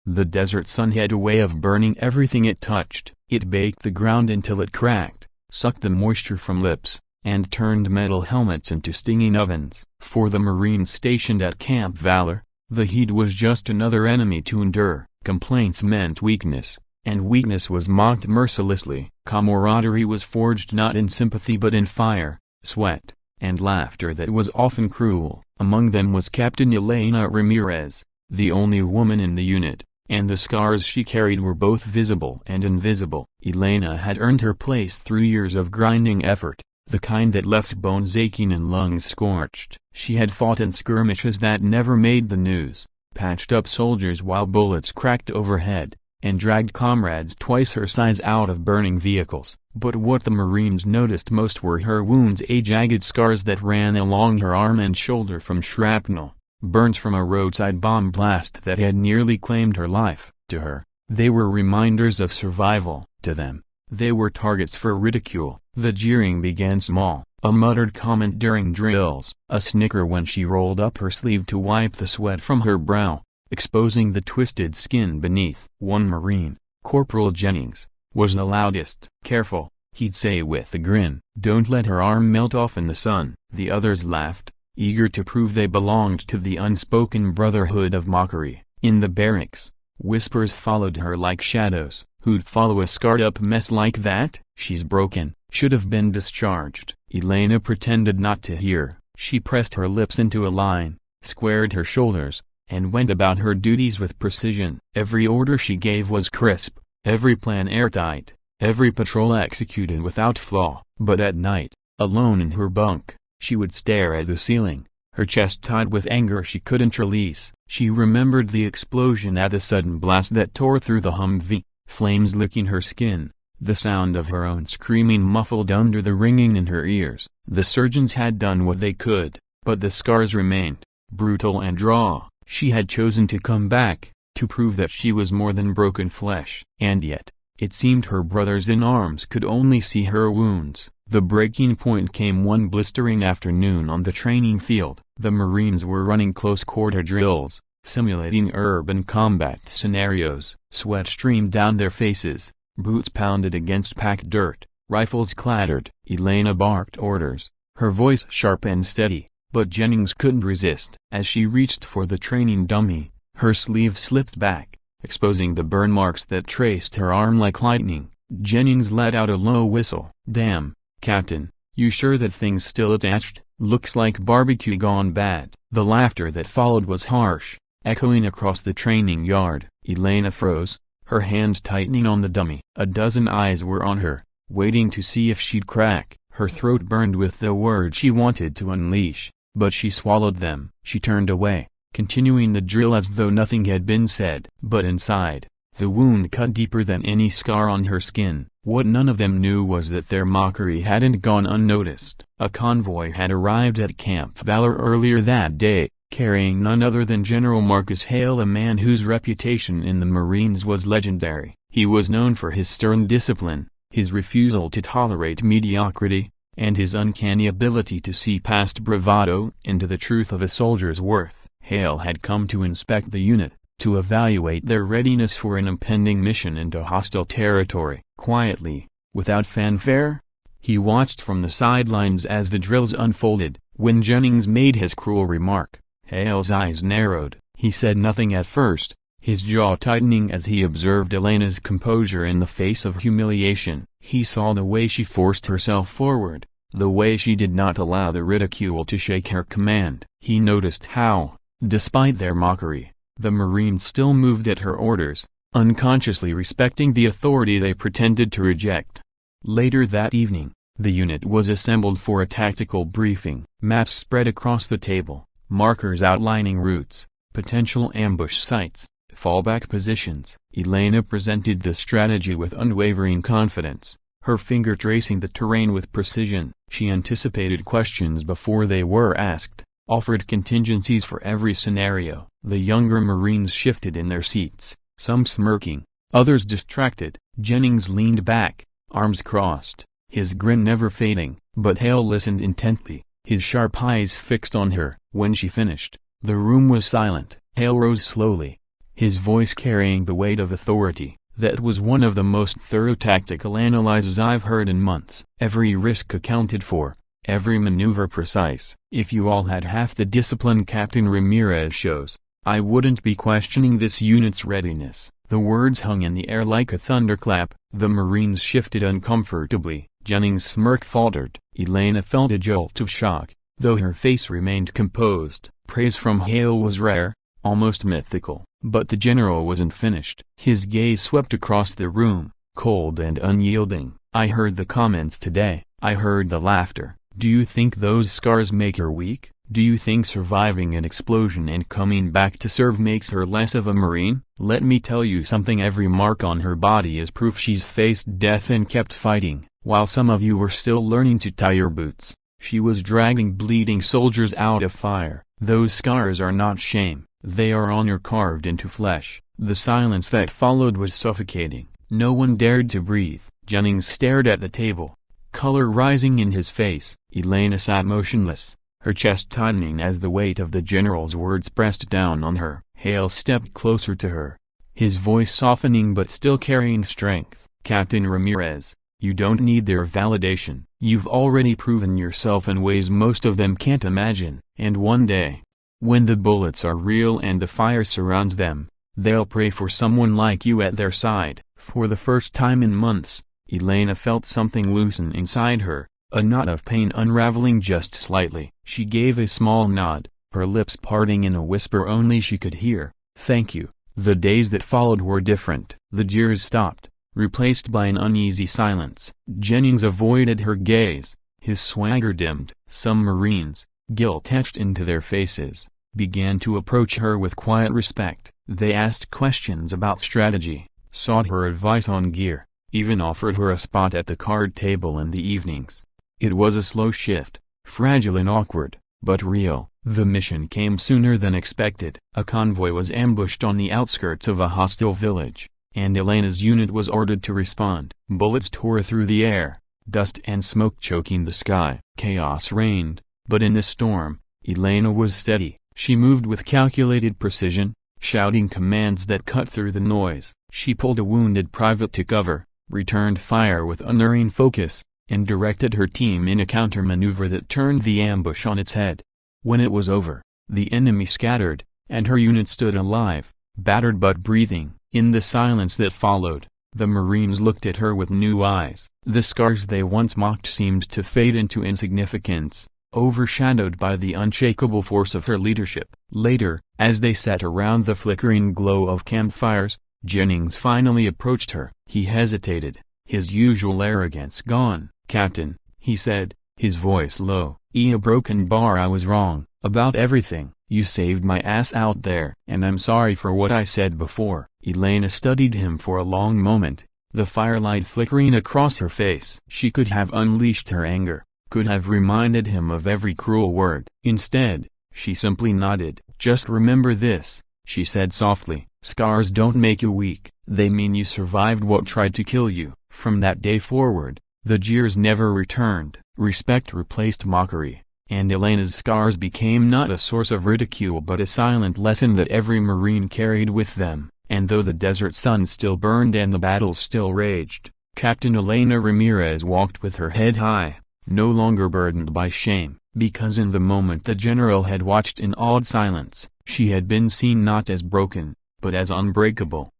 The desert sun had a way of burning everything it touched. It baked the ground until it cracked, sucked the moisture from lips, and turned metal helmets into stinging ovens. For the Marines stationed at Camp Valor, the heat was just another enemy to endure. Complaints meant weakness, and weakness was mocked mercilessly. Camaraderie was forged not in sympathy but in fire, sweat, and laughter that was often cruel. Among them was Captain Elena Ramirez, the only woman in the unit, and the scars she carried were both visible and invisible. Elena had earned her place through years of grinding effort, the kind that left bones aching and lungs scorched. She had fought in skirmishes that never made the news, patched up soldiers while bullets cracked overhead, and dragged comrades twice her size out of burning vehicles. But what the Marines noticed most were her wounds, jagged scars that ran along her arm and shoulder from shrapnel, burns from a roadside bomb blast that had nearly claimed her life. To her, they were reminders of survival. To them, they were targets for ridicule. The jeering began small, a muttered comment during drills, a snicker when she rolled up her sleeve to wipe the sweat from her brow, exposing the twisted skin beneath. One Marine, Corporal Jennings, was the loudest. "Careful," he'd say with a grin. "Don't let her arm melt off in the sun." The others laughed, eager to prove they belonged to the unspoken brotherhood of mockery. In the barracks, whispers followed her like shadows. "Who'd follow a scarred-up mess like that? She's broken, should have been discharged." Elena pretended not to hear. She pressed her lips into a line, squared her shoulders, and went about her duties with precision. Every order she gave was crisp, every plan airtight, every patrol executed without flaw. But at night, alone in her bunk, she would stare at the ceiling, her chest tied with anger she couldn't release. She remembered the explosion at the sudden blast that tore through the Humvee, flames licking her skin, the sound of her own screaming muffled under the ringing in her ears. The surgeons had done what they could, but the scars remained, brutal and raw. She had chosen to come back, to prove that she was more than broken flesh. And yet, it seemed her brothers in arms could only see her wounds. The breaking point came one blistering afternoon on the training field. The Marines were running close-quarter drills, simulating urban combat scenarios. Sweat streamed down their faces, boots pounded against packed dirt, rifles clattered. Elena barked orders, her voice sharp and steady, but Jennings couldn't resist. As she reached for the training dummy, her sleeve slipped back, exposing the burn marks that traced her arm like lightning. Jennings let out a low whistle. "Damn, Captain, you sure that thing's still attached? Looks like barbecue gone bad." The laughter that followed was harsh, echoing across the training yard. Elena froze, her hand tightening on the dummy. A dozen eyes were on her, waiting to see if she'd crack. Her throat burned with the words she wanted to unleash, but she swallowed them. She turned away, continuing the drill as though nothing had been said. But inside, the wound cut deeper than any scar on her skin. What none of them knew was that their mockery hadn't gone unnoticed. A convoy had arrived at Camp Valor earlier that day, carrying none other than General Marcus Hale, a man whose reputation in the Marines was legendary. He was known for his stern discipline, his refusal to tolerate mediocrity, and his uncanny ability to see past bravado into the truth of a soldier's worth. Hale had come to inspect the unit, to evaluate their readiness for an impending mission into hostile territory. Quietly, without fanfare, he watched from the sidelines as the drills unfolded. When Jennings made his cruel remark, Hale's eyes narrowed. He said nothing at first, his jaw tightening as he observed Elena's composure in the face of humiliation. He saw the way she forced herself forward, the way she did not allow the ridicule to shake her command. He noticed how, despite their mockery, the Marines still moved at her orders, unconsciously respecting the authority they pretended to reject. Later that evening, the unit was assembled for a tactical briefing. Maps spread across the table, markers outlining routes, potential ambush sites, fallback positions. Elena presented the strategy with unwavering confidence, her finger tracing the terrain with precision. She anticipated questions before they were asked, offered contingencies for every scenario. The younger Marines shifted in their seats, some smirking, others distracted. Jennings leaned back, arms crossed, his grin never fading, but Hale listened intently, his sharp eyes fixed on her. When she finished, the room was silent. Hale rose slowly, his voice carrying the weight of authority. "That was one of the most thorough tactical analyses I've heard in months. Every risk accounted for, every maneuver precise. If you all had half the discipline Captain Ramirez shows, I wouldn't be questioning this unit's readiness." The words hung in the air like a thunderclap. The Marines shifted uncomfortably. Jennings' smirk faltered. Elena felt a jolt of shock, though her face remained composed. Praise from Hale was rare, almost mythical. But the general wasn't finished. His gaze swept across the room, cold and unyielding. "I heard the comments today. I heard the laughter. Do you think those scars make her weak? Do you think surviving an explosion and coming back to serve makes her less of a Marine? Let me tell you something, every mark on her body is proof she's faced death and kept fighting, while some of you were still learning to tie your boots. She was dragging bleeding soldiers out of fire. Those scars are not shame, they are honor carved into flesh." The silence that followed was suffocating. No one dared to breathe. Jennings stared at the table, color rising in his face. Elena sat motionless, her chest tightening as the weight of the general's words pressed down on her. Hale stepped closer to her, his voice softening but still carrying strength. "Captain Ramirez, you don't need their validation. You've already proven yourself in ways most of them can't imagine. And one day, when the bullets are real and the fire surrounds them, they'll pray for someone like you at their side." For the first time in months, Elena felt something loosen inside her, a knot of pain unraveling just slightly. She gave a small nod, her lips parting in a whisper only she could hear. "Thank you." The days that followed were different. The jeers stopped, replaced by an uneasy silence. Jennings avoided her gaze, his swagger dimmed. Some Marines, guilt etched into their faces, began to approach her with quiet respect. They asked questions about strategy, sought her advice on gear, even offered her a spot at the card table in the evenings. It was a slow shift, fragile and awkward, but real. The mission came sooner than expected. A convoy was ambushed on the outskirts of a hostile village, and Elena's unit was ordered to respond. Bullets tore through the air, dust and smoke choking the sky. Chaos reigned, but in the storm, Elena was steady. She moved with calculated precision, shouting commands that cut through the noise. She pulled a wounded private to cover, returned fire with unerring focus, and directed her team in a counter-maneuver that turned the ambush on its head. When it was over, the enemy scattered, and her unit stood alive, battered but breathing. In the silence that followed, the Marines looked at her with new eyes. The scars they once mocked seemed to fade into insignificance, overshadowed by the unshakable force of her leadership. Later, as they sat around the flickering glow of campfires, Jennings finally approached her. He hesitated, his usual arrogance gone. "Captain," he said, his voice low, "A broken bar. I was wrong about everything. You saved my ass out there, and I'm sorry for what I said before." Elena studied him for a long moment, the firelight flickering across her face. She could have unleashed her anger, could have reminded him of every cruel word. Instead, she simply nodded. "Just remember this," she said softly, "scars don't make you weak, they mean you survived what tried to kill you." From that day forward, the jeers never returned. Respect replaced mockery, and Elena's scars became not a source of ridicule but a silent lesson that every Marine carried with them. And though the desert sun still burned and the battles still raged, Captain Elena Ramirez walked with her head high, no longer burdened by shame, because in the moment the general had watched in awed silence, she had been seen not as broken, but as unbreakable.